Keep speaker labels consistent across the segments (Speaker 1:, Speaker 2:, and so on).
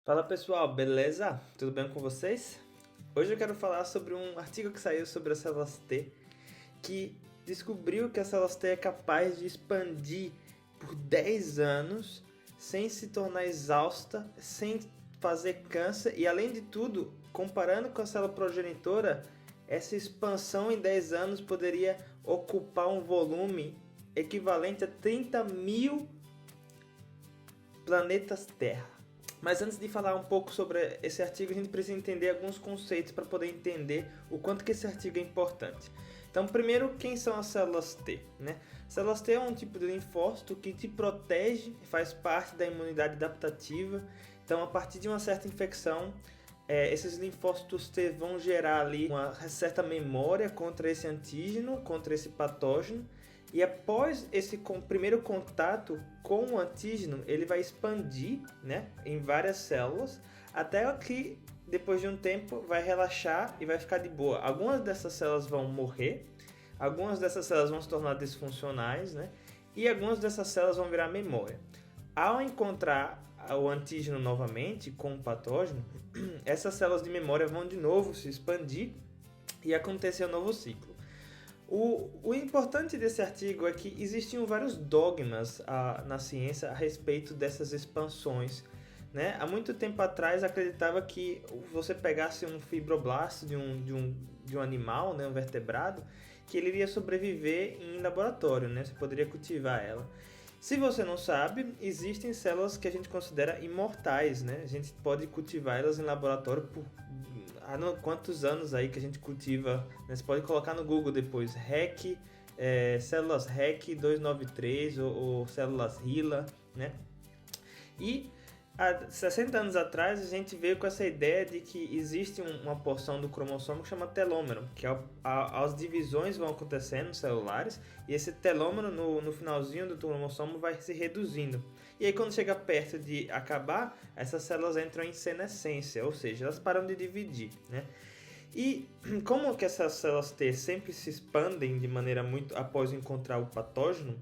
Speaker 1: Fala pessoal, beleza? Tudo bem com vocês? Hoje eu quero falar sobre um artigo que saiu sobre as células T, que descobriu que a célula T é capaz de expandir por 10 anos sem se tornar exausta, sem fazer câncer e, além de tudo, comparando com a célula progenitora, essa expansão em 10 anos poderia ocupar um volume equivalente a 30 mil planetas Terra. Mas antes de falar um pouco sobre esse artigo, a gente precisa entender alguns conceitos para poder entender o quanto que esse artigo é importante. Então, primeiro, quem são as células T? Células T é um tipo de linfócito que te protege, faz parte da imunidade adaptativa. Então, a partir de uma certa infecção, esses linfócitos T vão gerar ali uma certa memória contra esse antígeno, contra esse patógeno. E após esse primeiro contato com o antígeno, ele vai expandir, em várias células, até que depois de um tempo vai relaxar e vai ficar de boa. Algumas dessas células vão morrer, algumas dessas células vão se tornar disfuncionais, e algumas dessas células vão virar memória. Ao encontrar o antígeno novamente com o patógeno, essas células de memória vão de novo se expandir e acontecer um novo ciclo. O importante desse artigo é que existiam vários dogmas na ciência a respeito dessas expansões. Há muito tempo atrás acreditava que você pegasse um fibroblasto de um animal, um vertebrado, que ele iria sobreviver em laboratório, você poderia cultivar ela. Se você não sabe, existem células que a gente considera imortais, A gente pode cultivar elas em laboratório por quantos anos aí que a gente cultiva, Você pode colocar no Google depois, células REC 293 ou células HeLa, E há 60 anos atrás a gente veio com essa ideia de que existe uma porção do cromossomo que chama telômero, que as divisões vão acontecendo celulares e esse telômero no finalzinho do cromossomo vai se reduzindo. E aí quando chega perto de acabar, essas células entram em senescência, ou seja, elas param de dividir, E como que essas células T sempre se expandem de maneira muito após encontrar o patógeno,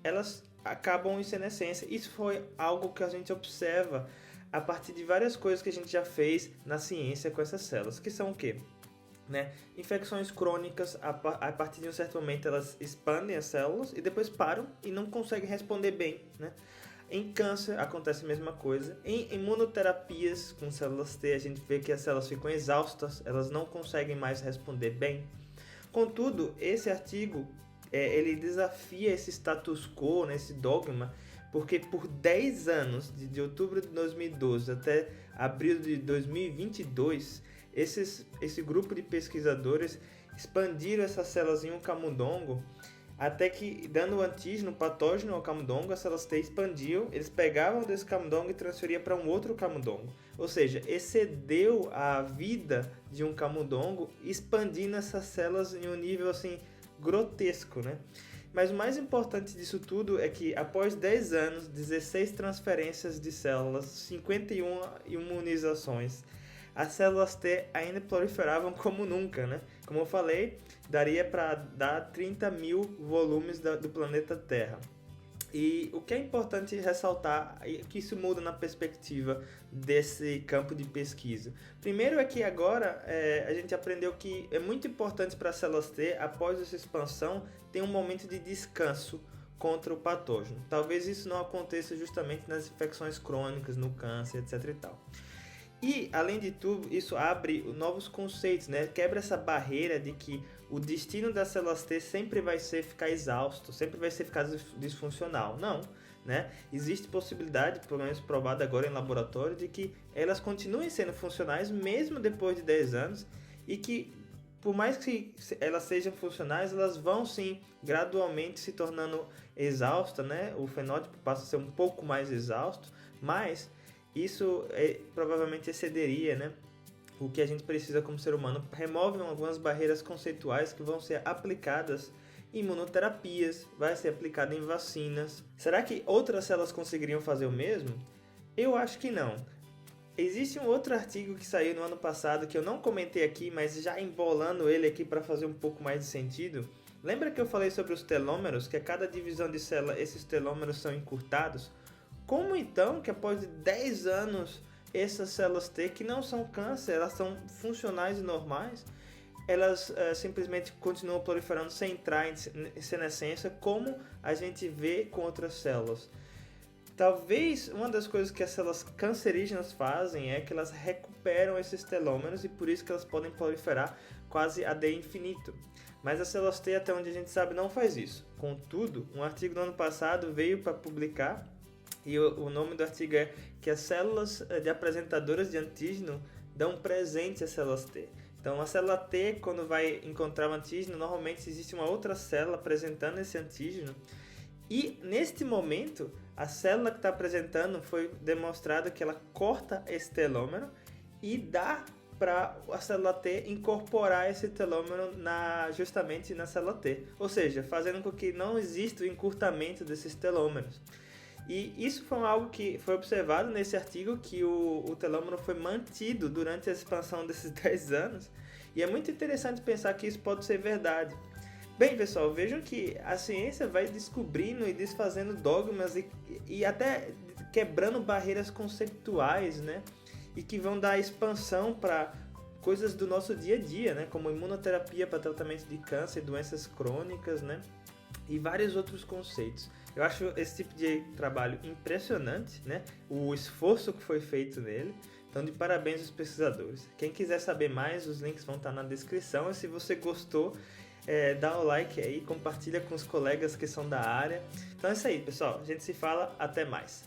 Speaker 1: elas acabam em senescência. Isso foi algo que a gente observa a partir de várias coisas que a gente já fez na ciência com essas células, que são o quê? Infecções crônicas, a partir de um certo momento elas expandem as células e depois param e não conseguem responder bem, Em câncer acontece a mesma coisa. Em imunoterapias com células T, a gente vê que as células ficam exaustas, elas não conseguem mais responder bem. Contudo, esse artigo ele desafia esse status quo, esse dogma, porque por 10 anos, de outubro de 2012 até abril de 2022, esse grupo de pesquisadores expandiram essas células em um camundongo, até que, dando o antígeno patógeno ao camundongo, as células T expandiam, eles pegavam desse camundongo e transferiam para um outro camundongo. Ou seja, excedeu a vida de um camundongo, expandindo essas células em um nível assim grotesco, Mas o mais importante disso tudo é que após 10 anos, 16 transferências de células, 51 imunizações, as células T ainda proliferavam como nunca, Como eu falei, daria para dar 30 mil volumes do planeta Terra. E o que é importante ressaltar é que isso muda na perspectiva desse campo de pesquisa. Primeiro é que agora a gente aprendeu que é muito importante para as células T, após essa expansão, ter um momento de descanso contra o patógeno. Talvez isso não aconteça justamente nas infecções crônicas, no câncer, etc. e tal. E, além de tudo, isso abre novos conceitos, Quebra essa barreira de que o destino das células T sempre vai ser ficar exausto, sempre vai ser ficar disfuncional. Não, Existe possibilidade, pelo menos provada agora em laboratório, de que elas continuem sendo funcionais mesmo depois de 10 anos e que, por mais que elas sejam funcionais, elas vão sim gradualmente se tornando exaustas, O fenótipo passa a ser um pouco mais exausto, mas isso provavelmente excederia, o que a gente precisa como ser humano. Remove algumas barreiras conceituais que vão ser aplicadas em imunoterapias, vai ser aplicado em vacinas. Será que outras células conseguiriam fazer o mesmo? Eu acho que não. Existe um outro artigo que saiu no ano passado que eu não comentei aqui, mas já embolando ele aqui para fazer um pouco mais de sentido. Lembra que eu falei sobre os telômeros, que a cada divisão de célula esses telômeros são encurtados? Como então que após 10 anos essas células T, que não são câncer, elas são funcionais e normais, elas simplesmente continuam proliferando sem entrar em senescência, como a gente vê com outras células. Talvez uma das coisas que as células cancerígenas fazem é que elas recuperam esses telômeros e por isso que elas podem proliferar quase até infinito. Mas as células T, até onde a gente sabe, não faz isso. Contudo, um artigo do ano passado veio para publicar e o nome do artigo é que as células de apresentadoras de antígeno dão presente às células T. Então, a célula T, quando vai encontrar o antígeno, normalmente existe uma outra célula apresentando esse antígeno. E, neste momento, a célula que está apresentando foi demonstrado que ela corta esse telômero e dá para a célula T incorporar esse telômero justamente na célula T. Ou seja, fazendo com que não exista o encurtamento desses telômeros. E isso foi algo que foi observado nesse artigo, que o telômero foi mantido durante a expansão desses 10 anos. E é muito interessante pensar que isso pode ser verdade. Bem, pessoal, vejam que a ciência vai descobrindo e desfazendo dogmas e até quebrando barreiras conceituais, né? E que vão dar expansão para coisas do nosso dia a dia, né? Como imunoterapia para tratamento de câncer, doenças crônicas, né? E vários outros conceitos. Eu acho esse tipo de trabalho impressionante, né? O esforço que foi feito nele. Então, de parabéns aos pesquisadores. Quem quiser saber mais, os links vão estar na descrição. E se você gostou, dá o like aí, compartilha com os colegas que são da área. Então é isso aí, pessoal. A gente se fala. Até mais.